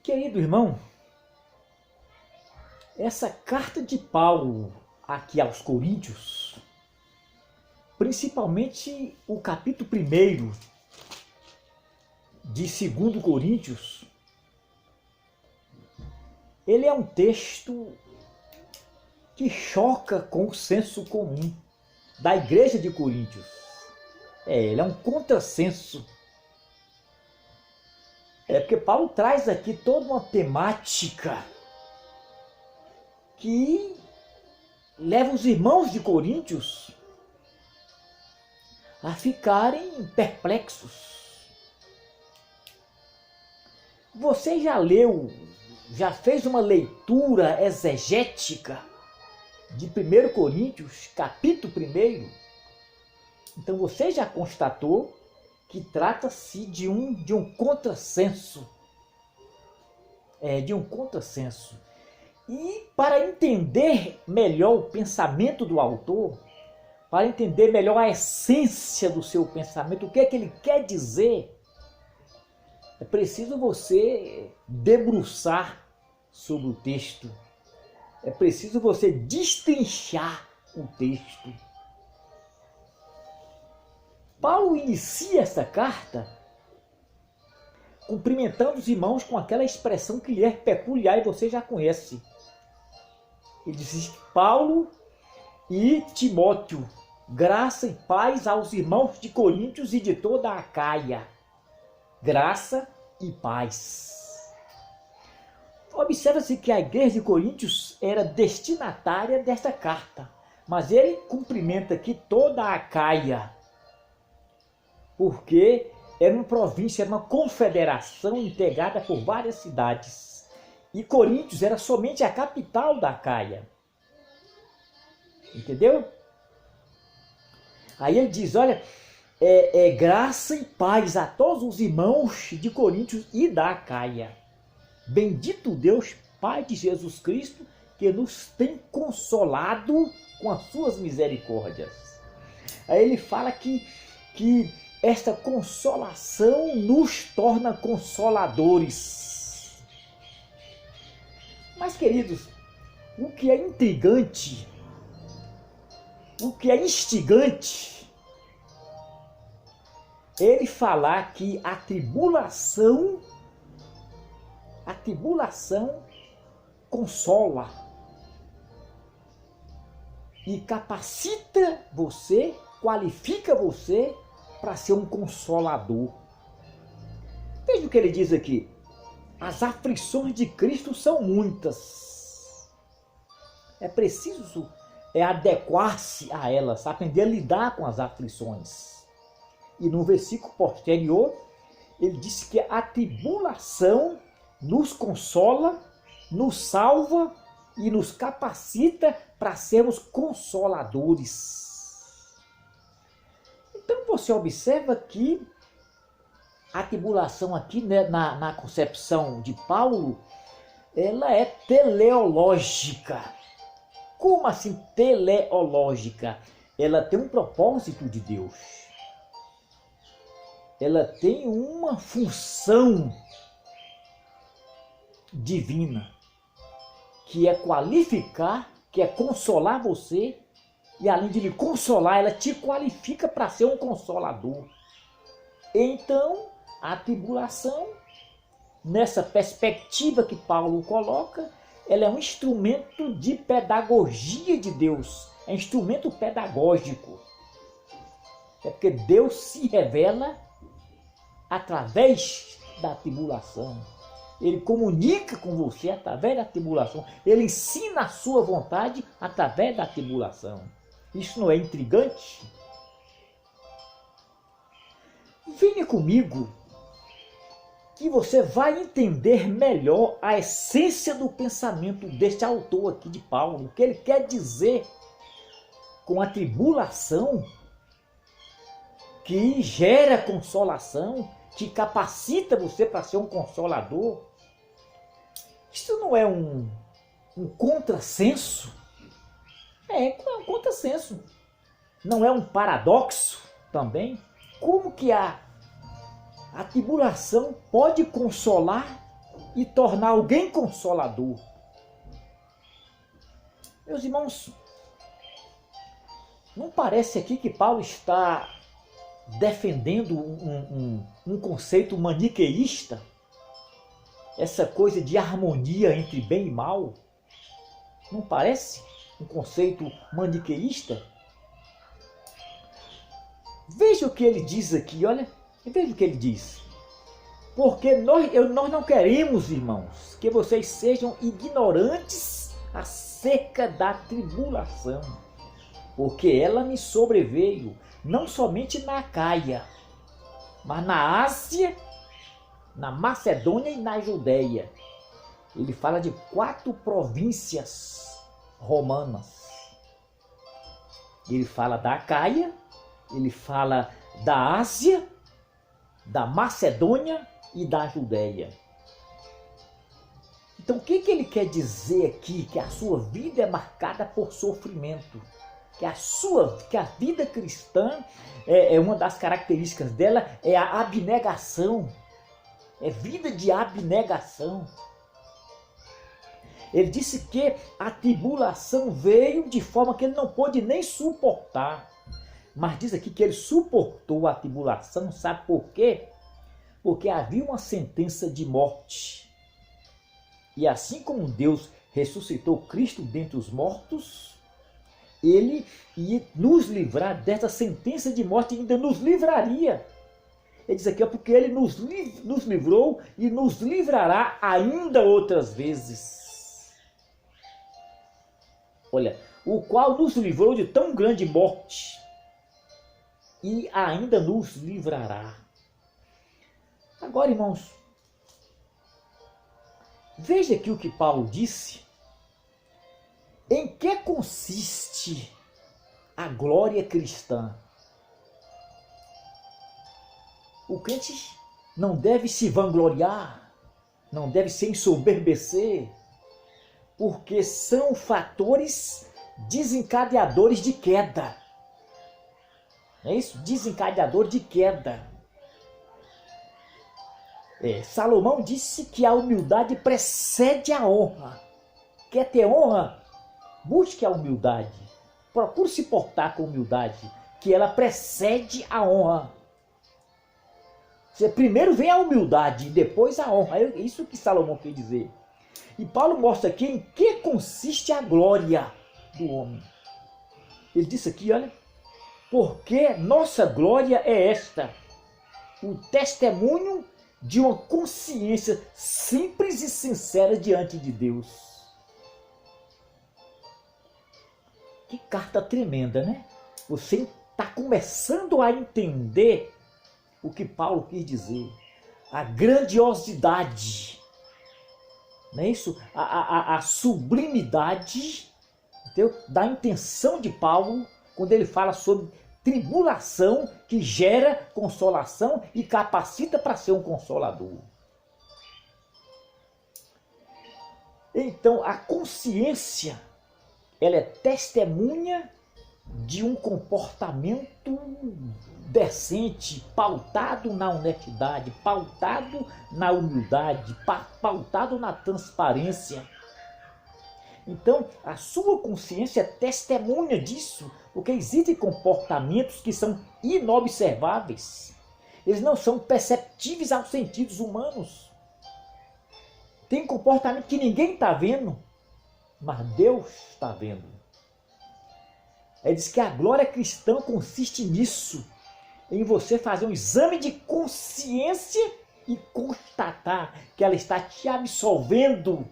Querido irmão, essa carta de Paulo aqui aos Coríntios, principalmente o capítulo 1 de 2 Coríntios, ele é um texto que choca com o senso comum da igreja de Coríntios. Ele é um contrassenso. Porque Paulo traz aqui toda uma temática que leva os irmãos de Coríntios a ficarem perplexos. Você já leu, já fez uma leitura exegética de 1 Coríntios, capítulo 1? Então você já constatou que trata-se de um contrassenso. De um contrassenso. E para entender melhor o pensamento do autor, para entender melhor a essência do seu pensamento, o que é que ele quer dizer, é preciso você debruçar sobre o texto. É preciso você destrinchar o texto. Paulo inicia essa carta cumprimentando os irmãos com aquela expressão que lhe é peculiar e você já conhece. Ele diz: Paulo e Timóteo, graça e paz aos irmãos de Coríntios e de toda a Acaia. Graça e paz. Observa-se que a igreja de Coríntios era destinatária desta carta, mas ele cumprimenta aqui toda a Acaia, porque era uma província, era uma confederação integrada por várias cidades. E Coríntios era somente a capital da Acaia. Entendeu? Aí ele diz, olha, graça e paz a todos os irmãos de Coríntios e da Acaia. Bendito Deus, Pai de Jesus Cristo, que nos tem consolado com as suas misericórdias. Aí ele fala que esta consolação nos torna consoladores. Mas, queridos, o que é intrigante, o que é instigante, é ele falar que a tribulação consola e capacita você, qualifica você para ser um consolador. Veja o que ele diz aqui. As aflições de Cristo são muitas. É preciso adequar-se a elas, aprender a lidar com as aflições. E no versículo posterior, ele diz que a tribulação nos consola, nos salva e nos capacita para sermos consoladores. Então você observa que a tribulação aqui, né, na concepção de Paulo, ela é teleológica. Como assim teleológica? Ela tem um propósito de Deus. Ela tem uma função divina, que é qualificar, que é consolar você, e além de lhe consolar, ela te qualifica para ser um consolador. Então, a tribulação, nessa perspectiva que Paulo coloca, ela é um instrumento de pedagogia de Deus, é um instrumento pedagógico. É porque Deus se revela através da tribulação. Ele comunica com você através da tribulação. Ele ensina a sua vontade através da tribulação. Isso não é intrigante? Venha comigo que você vai entender melhor a essência do pensamento deste autor aqui de Paulo. O que ele quer dizer com a tribulação que gera consolação, que capacita você para ser um consolador. Isso não é um contrassenso? É um contrassenso. Não é um paradoxo também? Como que a tribulação pode consolar e tornar alguém consolador. Meus irmãos, não parece aqui que Paulo está defendendo um conceito maniqueísta? Essa coisa de harmonia entre bem e mal? Não parece um conceito maniqueísta? Veja o que ele diz aqui, olha. Veja o que ele diz. Porque nós não queremos, irmãos, que vocês sejam ignorantes acerca da tribulação, porque ela me sobreveio, não somente na Acaia, mas na Ásia, na Macedônia e na Judéia. Ele fala de 4 províncias romanas. Ele fala da Acaia, ele fala da Ásia, da Macedônia e da Judéia. Então o que ele quer dizer aqui? Que a sua vida é marcada por sofrimento. Que a vida cristã, uma das características dela é a abnegação. É vida de abnegação. Ele disse que a tribulação veio de forma que ele não pôde nem suportar. Mas diz aqui que ele suportou a tribulação, sabe por quê? Porque havia uma sentença de morte. E assim como Deus ressuscitou Cristo dentre os mortos, ele ia nos livrar dessa sentença de morte e ainda nos livraria. Ele diz aqui, porque ele nos livrou e nos livrará ainda outras vezes. Olha, o qual nos livrou de tão grande morte e ainda nos livrará. Agora, irmãos, veja aqui o que Paulo disse. Em que consiste a glória cristã? O crente não deve se vangloriar, não deve se ensoberbecer, porque são fatores desencadeadores de queda. É isso? Desencadeador de queda. Salomão disse que a humildade precede a honra. Quer ter honra? Busque a humildade. Procure se portar com humildade, que ela precede a honra. Primeiro vem a humildade e depois a honra. É isso que Salomão quer dizer. E Paulo mostra aqui em que consiste a glória do homem. Ele disse aqui, olha, porque nossa glória é esta, o testemunho de uma consciência simples e sincera diante de Deus. Que carta tremenda, né? Você está começando a entender o que Paulo quis dizer. A grandiosidade, não é isso? A sublimidade, entendeu? Da intenção de Paulo quando ele fala sobre tribulação que gera consolação e capacita para ser um consolador. Então, a consciência, ela é testemunha de um comportamento decente, pautado na honestidade, pautado na humildade, pautado na transparência. Então, a sua consciência é testemunha disso, porque existem comportamentos que são inobserváveis. Eles não são perceptíveis aos sentidos humanos. Tem comportamento que ninguém está vendo, mas Deus está vendo. Ele diz que a glória cristã consiste nisso, em você fazer um exame de consciência e constatar que ela está te absolvendo.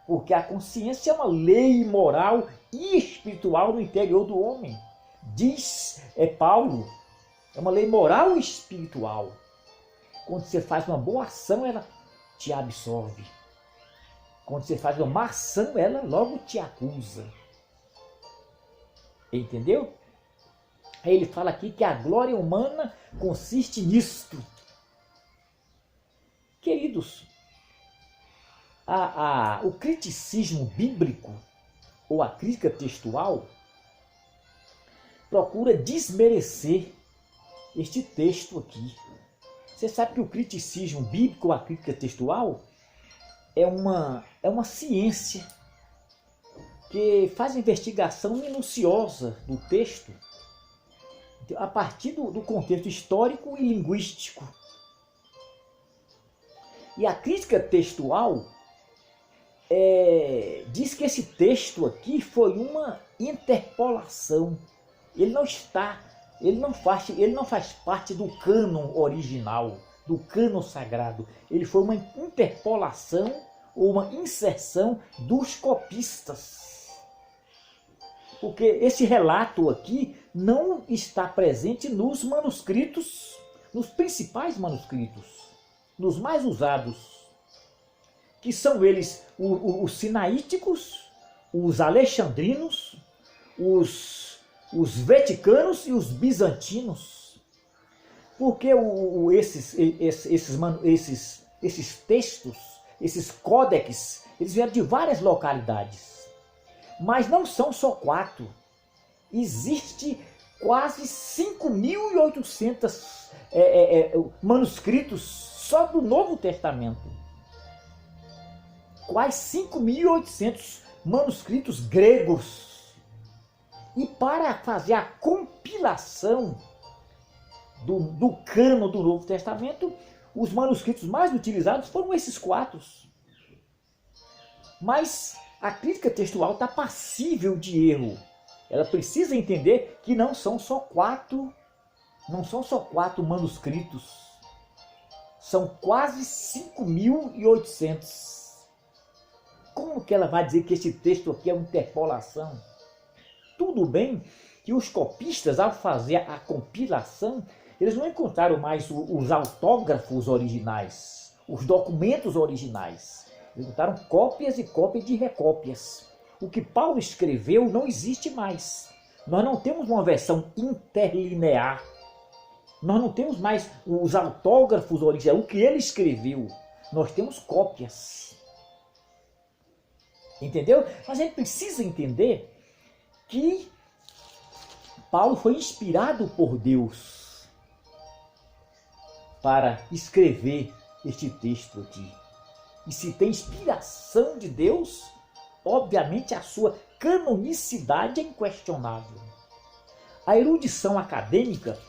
Porque a consciência é uma lei moral e espiritual no interior do homem. Diz Paulo, é uma lei moral e espiritual. Quando você faz uma boa ação, ela te absolve. Quando você faz uma má ação, ela logo te acusa. Entendeu? Aí ele fala aqui que a glória humana consiste nisto. Queridos, o criticismo bíblico, ou a crítica textual, procura desmerecer este texto aqui. Você sabe que o criticismo bíblico, ou a crítica textual, é uma ciência que faz investigação minuciosa do texto a partir do contexto histórico e linguístico. E a crítica textual diz que esse texto aqui foi uma interpolação. Ele não faz parte do cânon original, do cânon sagrado. Ele foi uma interpolação ou uma inserção dos copistas. Porque esse relato aqui não está presente nos manuscritos, nos principais manuscritos, nos mais usados, que são eles os sinaíticos, os alexandrinos, os vaticanos e os bizantinos. Porque esses textos, esses códex, eles vieram de várias localidades. Mas não são só 4. Existe quase 5.800 manuscritos só do Novo Testamento. Quase 5.800 manuscritos gregos. E para fazer a compilação do cânon do Novo Testamento, os manuscritos mais utilizados foram esses 4. Mas a crítica textual está passível de erro. Ela precisa entender que não são só 4 manuscritos. São quase 5.800. Como que ela vai dizer que esse texto aqui é uma interpolação? Tudo bem que os copistas, ao fazer a compilação, eles não encontraram mais os autógrafos originais, os documentos originais. Eles encontraram cópias e cópias de recópias. O que Paulo escreveu não existe mais. Nós não temos uma versão interlinear. Nós não temos mais os autógrafos originais, o que ele escreveu. Nós temos cópias. Entendeu? Mas a gente precisa entender que Paulo foi inspirado por Deus para escrever este texto aqui. E se tem inspiração de Deus, obviamente a sua canonicidade é inquestionável. A erudição acadêmica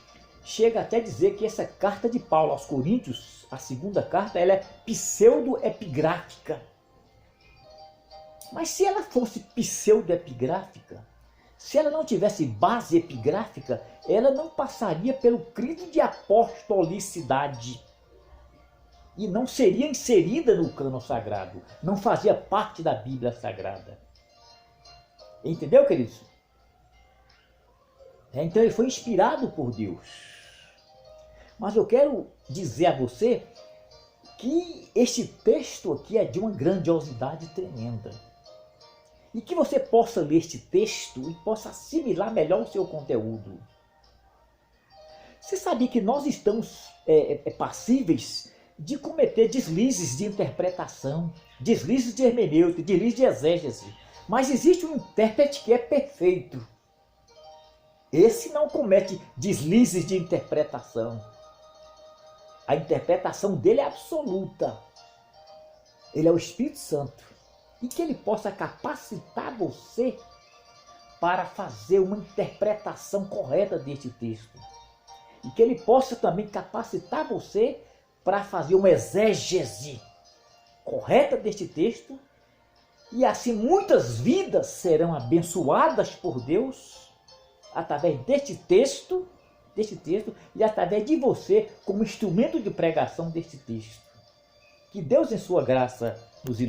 chega até a dizer que essa carta de Paulo aos Coríntios, a segunda carta, ela é pseudo-epigráfica. Mas se ela fosse pseudo-epigráfica, se ela não tivesse base epigráfica, ela não passaria pelo crivo de apostolicidade e não seria inserida no cânon sagrado, não fazia parte da Bíblia Sagrada. Entendeu, queridos? Então ele foi inspirado por Deus. Mas eu quero dizer a você que este texto aqui é de uma grandiosidade tremenda. E que você possa ler este texto e possa assimilar melhor o seu conteúdo. Você sabia que nós estamos passíveis de cometer deslizes de interpretação, deslizes de hermenêutica, deslizes de exégese. Mas existe um intérprete que é perfeito. Esse não comete deslizes de interpretação. A interpretação dele é absoluta. Ele é o Espírito Santo. E que ele possa capacitar você para fazer uma interpretação correta deste texto. E que ele possa também capacitar você para fazer uma exégese correta deste texto. E assim muitas vidas serão abençoadas por Deus através deste texto e através de você como instrumento de pregação deste texto. Que Deus em sua graça nos ilumine.